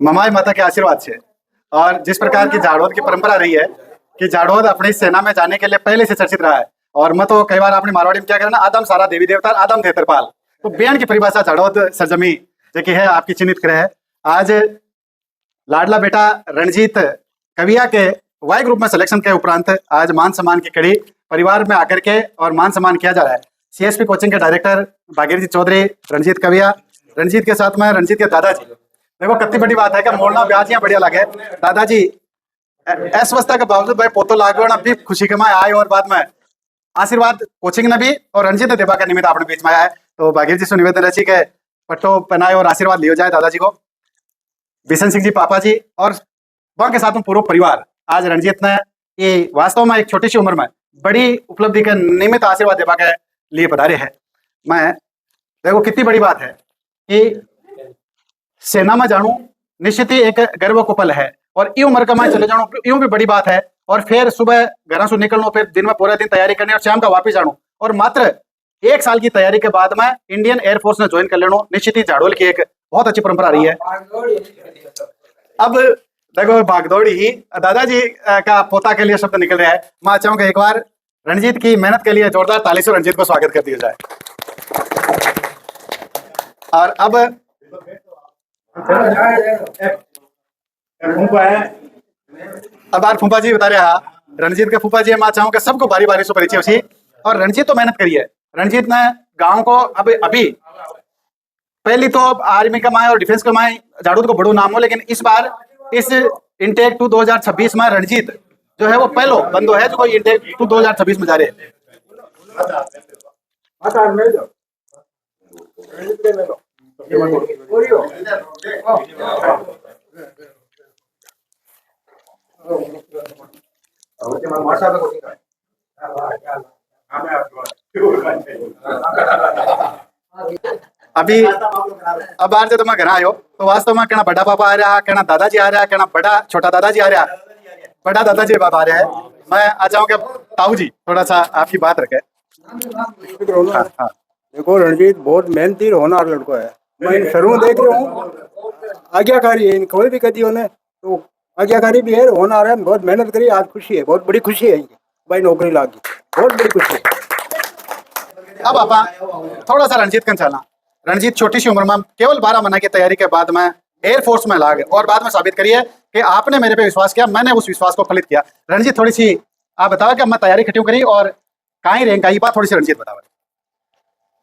ममाई माता के आशीर्वाद से। और जिस प्रकार की जाड़ोद की परंपरा रही है कि जाड़ोद अपनी सेना में जाने के लिए पहले से चर्चित रहा है। और मैं तो कई बार अपनी मारवाड़ी में क्या कहना, आदम सारा देवी देवता, आदम थे तरपाल। तो बेन की परिभाषा जाड़ोद सरजमी जो है आपकी चिन्हित करे है। आज लाडला बेटा रणजीत कविया के वाई ग्रुप में सिलेक्शन के उपरांत आज मान सम्मान की कड़ी परिवार में आकर के और मान सम्मान किया जा रहा है। सीएसपी कोचिंग के डायरेक्टर भागीरथी चौधरी, रणजीत कविया, रंजीत के साथ में रंजीत के दादाजी। देखो कितनी बड़ी बात है कि मोड़ना ब्याजियां बढ़िया लगे। दादाजी अस्वस्थता के बावजूद भाई पोतो लागो ना भी खुशी कमाए आए और बाद में आशीर्वाद कोचिंग ने भी और रंजीत ने देवा का निमित्त अपने बीच में आया है। तो भागीर जी से निवेदन रची के पट्टो पहनाए और आशीर्वाद लियो जाए दादाजी को। बिशन सिंह जी पापा जी और वहां के साथ में पूरा परिवार आज रंजीत ने ये वास्तव में एक छोटी सी उम्र में बड़ी उपलब्धि के निमित्त आशीर्वाद देवा के लिए पधारे है। मैं देखो कितनी बड़ी बात है कि सेना में जाऊं निश्चित ही एक गर्व को पल है और ये उम्र का मैं चले जाऊं यूं भी बड़ी बात है। और फिर सुबह घर से निकलना, फिर दिन में पूरा दिन तैयारी करनी और शाम का वापिस जाऊं और मात्र 1 साल की तैयारी के बाद में इंडियन एयरफोर्स ने ज्वाइन कर लेना निश्चित ही झाड़ोल की एक बहुत अच्छी परंपरा रही है। अब देखो भागदौड़ी ही दादाजी का पोता के लिए शब्द निकल रहा है। मैं चाहूंगा एक बार रणजीत की मेहनत के लिए जोरदार ताली से रंजीत को स्वागत कर दिया जाए। और अब फूफा जी बता रहे रणजीत के फूफा जी, मैं चाहूंगा सबको बारी बारी से परिचय उसी। और रणजीत तो मेहनत करी है। रणजीत ने गांव को अभी पहली तो आर्मी कमाए और डिफेंस कमाए, झाड़ू को बड़ो नाम हो, लेकिन इस बार इस इंटेक 2026 में रणजीत जो है वो पहलो बंदो है जो कोई इंटेक 2026 में जा रहे हैं। अभी अब बाहर से तो मैं घर आयो तो वास्तव में कहना बड़ा पापा आ रहा, कहना दादाजी आ रहा, कहना बड़ा छोटा दादाजी आ रहा, बड़ा दादाजी बाबा आ रहा है। मैं आ जाऊंगा ताऊ जी थोड़ा सा आपकी बात रखे। हाँ। देखो रणजीत बहुत मेहनती होनहार लड़का है। मैं शुरू देख रहा हूँ आज्ञाकारी है, कोई भी कदी होने तो आज्ञाकारी भी है, होनहार है, बहुत मेहनत करी। आज खुशी है, बहुत बड़ी खुशी है भाई, नौकरी लागी, बहुत बड़ी खुशी है। अब आप थोड़ा सा रणजीत कन चलना। रणजीत छोटी सी उम्र में केवल 12 महीने की तैयारी के बाद में एयरफोर्स में लाग और बाद में साबित करिए कि आपने मेरे पे विश्वास किया, मैंने उस विश्वास को फलित किया। रणजीत थोड़ी सी आप बताओ कि मैं तैयारी खटियों करी और कहीं रैंक आई बात थोड़ी सी रणजीत बताओ।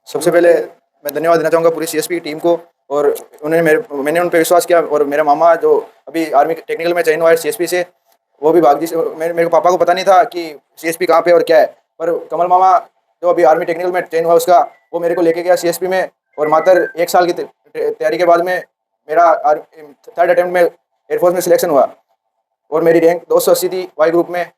सबसे पहले मैं धन्यवाद देना चाहूँगा पूरी सीएसपी की टीम को, और मैंने उन पर विश्वास किया। और मेरा मामा जो अभी आर्मी टेक्निकल में चयन हुआ है सीएसपी से, वो भी भाग जी से मेरे को पापा को पता नहीं था कि सीएसपी कहाँ पे और क्या है, पर कमल मामा जो अभी आर्मी टेक्निकल में चयन हुआ उसका, वो मेरे को लेके गया सीएसपी में। और मात्र 1 साल की तैयारी के बाद में मेरा 3rd अटेम्प्ट में एयरफोर्स में सिलेक्शन हुआ और मेरी रैंक 280 थी वाई ग्रुप में।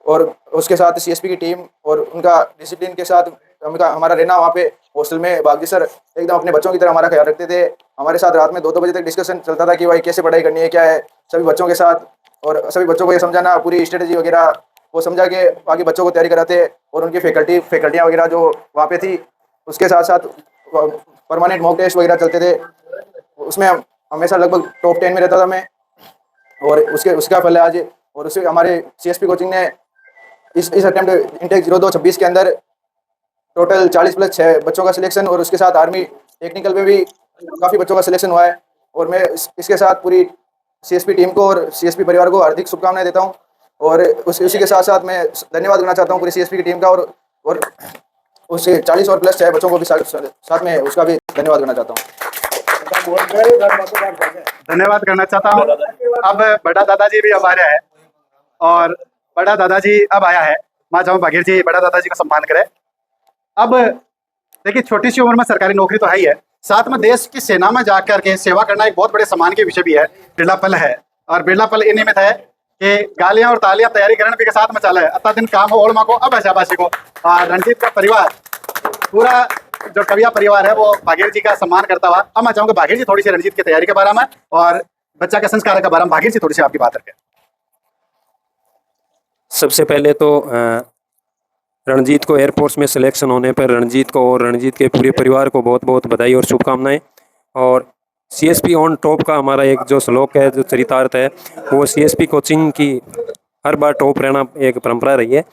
और उसके साथ सीएसपी की टीम और उनका डिसिप्लिन के साथ हमारा रहना वहाँ पे हॉस्टल में, बागजी सर एकदम अपने बच्चों की तरह हमारा ख्याल रखते थे। हमारे साथ रात में 2-2 बजे तक डिस्कशन चलता था कि भाई कैसे पढ़ाई करनी है, क्या है, सभी बच्चों के साथ। और सभी बच्चों को ये समझाना, पूरी स्ट्रेटेजी वगैरह वो समझा के आगे बच्चों को तैयारी कराते। और उनकी फैकल्टियाँ वगैरह जो वहाँ पे थी, उसके साथ साथ परमानेंट मॉक टेस्ट वगैरह चलते थे, उसमें हमेशा लगभग टॉप 10 में रहता था मैं। और उसका फल है आज। और उससे हमारे सीएसपी कोचिंग ने इस अटेम्प्ट इंटेक 0226 के अंदर टोटल 40+6 बच्चों का सिलेक्शन, और उसके साथ आर्मी टेक्निकल में भी काफ़ी बच्चों का सिलेक्शन हुआ है। और मैं इसके साथ पूरी सीएसपी टीम को और सीएसपी परिवार को हार्दिक शुभकामनाएं देता हूं। और उसी के साथ साथ मैं धन्यवाद करना चाहता हूं पूरी सीएसपी की टीम का, और उससे 40 और +6 बच्चों को भी साथ में उसका भी धन्यवाद करना चाहता हूँ। धन्यवाद करना चाहता हूँ। अब बड़ा दादाजी भी अब आ रहा है और बड़ा दादाजी अब आया है। मैं चाहूँ बघेर जी बड़ा दादाजी का सम्मान करें। अब देखिए छोटी सी उम्र में सरकारी नौकरी तो है ही है, साथ में देश की सेना में जाकर के सेवा करना एक बहुत बड़े सम्मान के विषय भी है। बिरला पल है और बिरला पल इन निमित्त है कि गालियां और तालियां तैयारी करने के साथ में चला है। अत्ता दिन काम हो और माँ को अब शाबाशी को। रणजीत का परिवार पूरा जो कविया परिवार है वो भागीर जी का सम्मान करता हुआ। अब मैं चाहूँगा भागीर जी थोड़ी सी रणजीत की तैयारी के बारे में और बच्चा के संस्कार के बारे में भागीर जी थोड़ी सी आपकी बात रखें। सबसे पहले तो रणजीत को एयरफोर्स में सिलेक्शन होने पर रणजीत को और रणजीत के पूरे परिवार को बहुत बहुत बधाई और शुभकामनाएं। और CSP ऑन टॉप का हमारा एक जो श्लोक है, जो चरितार्थ है, वो CSP कोचिंग की हर बार टॉप रहना एक परंपरा रही है।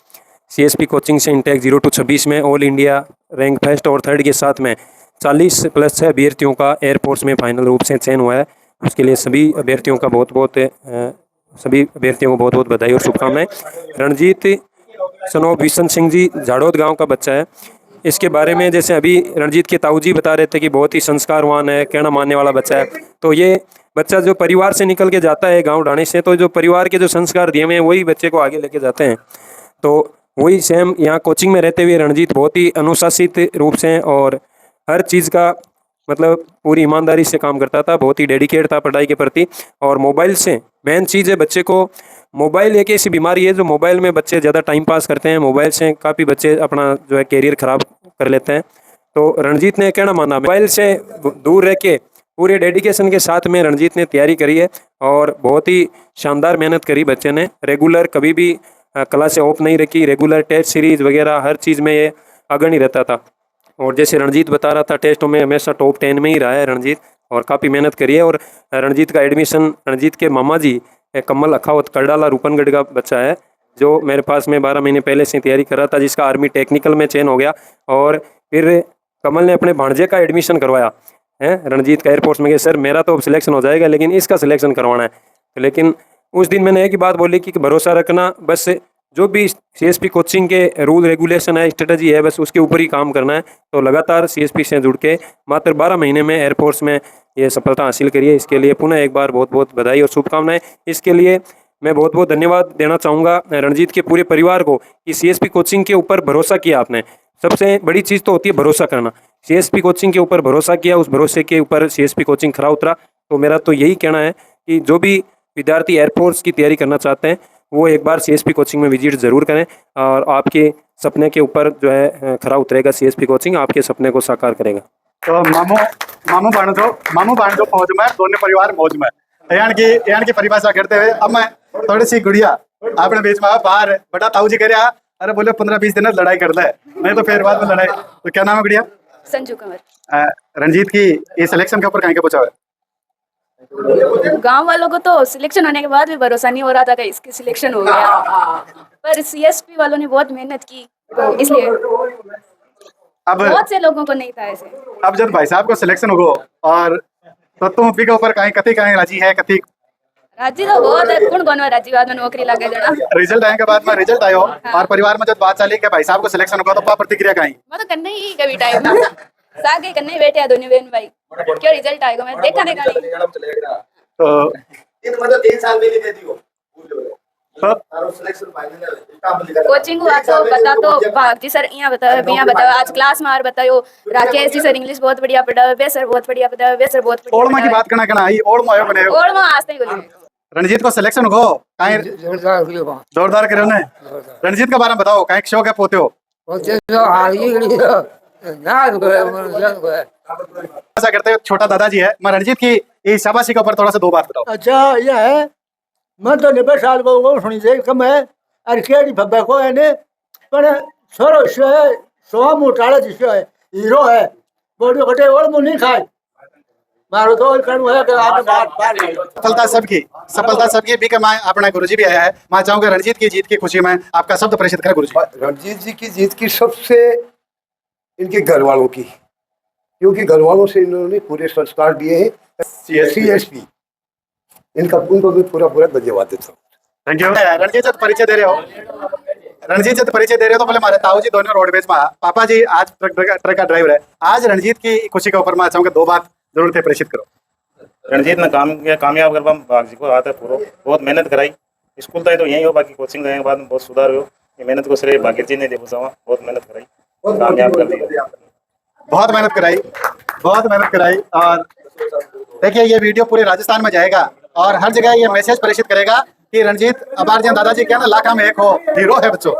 CSP कोचिंग से इंटेक 0 to 26 में ऑल इंडिया रैंक फर्स्ट और थर्ड के साथ में 40+6 अभ्यर्थियों का एयरफोर्स में फाइनल रूप से चयन हुआ है। उसके लिए सभी अभ्यर्थियों को बहुत बहुत बधाई और शुभकामनाएं। रणजीत सनोप बिशन सिंह जी झाड़ोद गांव का बच्चा है। इसके बारे में जैसे अभी रणजीत के ताऊ जी बता रहे थे कि बहुत ही संस्कारवान है, कहना मानने वाला बच्चा है। तो ये बच्चा जो परिवार से निकल के जाता है गांव ढाणी से, तो जो परिवार के जो संस्कार दिए हुए हैं वही बच्चे को आगे लेके जाते हैं। तो वही सेम यहाँ कोचिंग में रहते हुए रणजीत बहुत ही अनुशासित रूप से और हर चीज़ का मतलब पूरी ईमानदारी से काम करता था, बहुत ही डेडिकेट था पढ़ाई के प्रति। और मोबाइल से मेन चीज़ है, बच्चे को मोबाइल एक ऐसी बीमारी है जो मोबाइल में बच्चे ज़्यादा टाइम पास करते हैं, मोबाइल से काफ़ी बच्चे अपना जो है कैरियर ख़राब कर लेते हैं। तो रणजीत ने कहना माना मोबाइल से दूर रह के पूरे डेडिकेशन के साथ में रणजीत ने तैयारी करी है और बहुत ही शानदार मेहनत करी बच्चे ने। रेगुलर कभी भी क्लास से ऑफ नहीं रखी, रेगुलर टेस्ट सीरीज़ वगैरह हर चीज़ में ये अग्रणी रहता था। और जैसे रणजीत बता रहा था, टेस्टों में हमेशा टॉप 10 में ही रहा है रणजीत और काफ़ी मेहनत करी है। और रणजीत का एडमिशन रणजीत के मामा जी कमल अखावत करडाला रूपनगढ़ का बच्चा है, जो मेरे पास में 12 महीने पहले से तैयारी कर रहा था, जिसका आर्मी टेक्निकल में चयन हो गया। और फिर कमल ने अपने भांजे का एडमिशन करवाया है रणजीत का एयरफोर्स में कि सर मेरा तो अब सिलेक्शन हो जाएगा लेकिन इसका सिलेक्शन करवाना है। लेकिन उस दिन मैंने एक ही बात बोली कि भरोसा रखना, बस जो भी CSP कोचिंग के रूल रेगुलेशन है, स्ट्रेटजी है, बस उसके ऊपर ही काम करना है। तो लगातार CSP से जुड़ के मात्र 12 महीने में एयरफोर्स में ये सफलता हासिल करी है। इसके लिए पुनः एक बार बहुत बहुत बधाई और शुभकामनाएं। इसके लिए मैं बहुत बहुत धन्यवाद देना चाहूँगा रणजीत के पूरे परिवार को कि CSP कोचिंग के ऊपर भरोसा किया आपने। सबसे बड़ी चीज़ तो होती है भरोसा करना। CSP कोचिंग के ऊपर भरोसा किया, उस भरोसे के ऊपर CSP कोचिंग खरा उतरा। तो मेरा तो यही कहना है कि जो भी विद्यार्थी एयरफोर्स की तैयारी करना चाहते हैं वो एक बार CSP कोचिंग में विजिट ज़रूर करें और आपके सपने के ऊपर जो है खरा उतरेगा। CSP कोचिंग आपके सपने को साकार करेगा। तो मामू बाणजो फौज में, दोनों परिवार मौज में। यान की परिभाषा करते हुए अब मैं थोड़ी सी गुड़िया अपने बीच में बाहर बड़ा ताऊ जी कह रहा, अरे बोले 15-20 दिन लड़ाई कर ले, नहीं तो फिर बाद में लड़ाई। तो क्या नाम है गुड़िया? संजू कंवर। रणजीत की ये सिलेक्शन के ऊपर कहीं का पूछा हुआ है? गांव वालों को तो सिलेक्शन होने के बाद भी भरोसा नहीं हो रहा था कि इसकी सिलेक्शन हो गया, पर CSP वालों ने बहुत मेहनत की, तो इसलिए अब बहुत से लोगों को नहीं था ऐसे। अब जब भाई साहब को सिलेक्शन हो और तो तुम भी के ऊपर कहीं राजी है, कथी राजी तो बहुत है, कौन कौन राजी बाद में नौकरी लगे जना। रिजल्ट आने के बाद में रिजल्ट आयो और परिवार में जब बात चली कि भाई साहब को सिलेक्शन होगा तो क्या प्रतिक्रिया कहीं? मैं तो करना ही कभी टाइम ना सागे करने ही बैठे हैं दोनों बहन भाई, क्यों रिजल्ट आएगा मैं देखा नहीं। तो मतलब 3 साल में नहीं देती हो कोचिंग हुआ तो बता तो भाग जी सर यहाँ बताओ आज क्लास में आर बताओ राकेश जी सर इंग्लिश बहुत बढ़िया पढ़ाओ, वे सर बहुत बढ़िया पढ़ाओ, वे सर बहुत बढ़िया ओल्ड की बात करना आई ओल्ड में आयो बने और मैं आज तक बोली रणजीत को सिलेक्शन हो कहीं जोरदार करे ने। रणजीत के बारे में बताओ, कहीं शौक है पोते हो ऐसा करते हो? छोटा दादाजी है, मैं रणजीत की इस शाबाशी के ऊपर थोड़ा सा 2 बात बताओ। अच्छा यह है, मैं तो 90 साल को सुनी दे कम है और केडी भब्बा को है ने पर छोरो से 100 मोटाड़ा जिसो है हीरो है, बॉडी कटे और मुंह नहीं खाए मारो तो कनु है कि आप बात सफलता सबकी भी कमाए। अपना गुरुजी भी आया है, मैं चाहूंगा रणजीत की जीत की खुशी में आपका शब्द प्रेषित करें गुरुजी। रणजीत जी की जीत की सबसे इनके घर वालों की, क्योंकि घर वालों से इन्होंने पूरे संस्कार दिए हैं। CSP इनका उनको भी पूरा धन्यवाद देता हूँ। Thank you. रणजीत जब परिचय दे रहे हो तो बोले हमारे ताऊ जी दोनों रोडवेज में, पापा जी आज ट्रक का ड्राइवर है। आज रणजीत की खुशी के ऊपर मैं चाहूंगा 2 बात जरूर थे प्रेषित करो। रणजीत ने कामयाब करवा भाग जी को आता है पूरा, बहुत मेहनत कराई। स्कूल तक तो यही हो, बाकी कोचिंग जाने के बाद में बहुत सुधार हो। ये मेहनत को श्रेय भाग्य जी ने दे, बहुत मेहनत कराई, कामयाब कर दिया। बहुत मेहनत कराई और देखिए ये वीडियो पूरे राजस्थान में जाएगा और हर जगह ये मैसेज प्रेषित करेगा कि रणजीत अबार दादाजी क्या ना लाखा में एक हो, हीरो है बच्चों।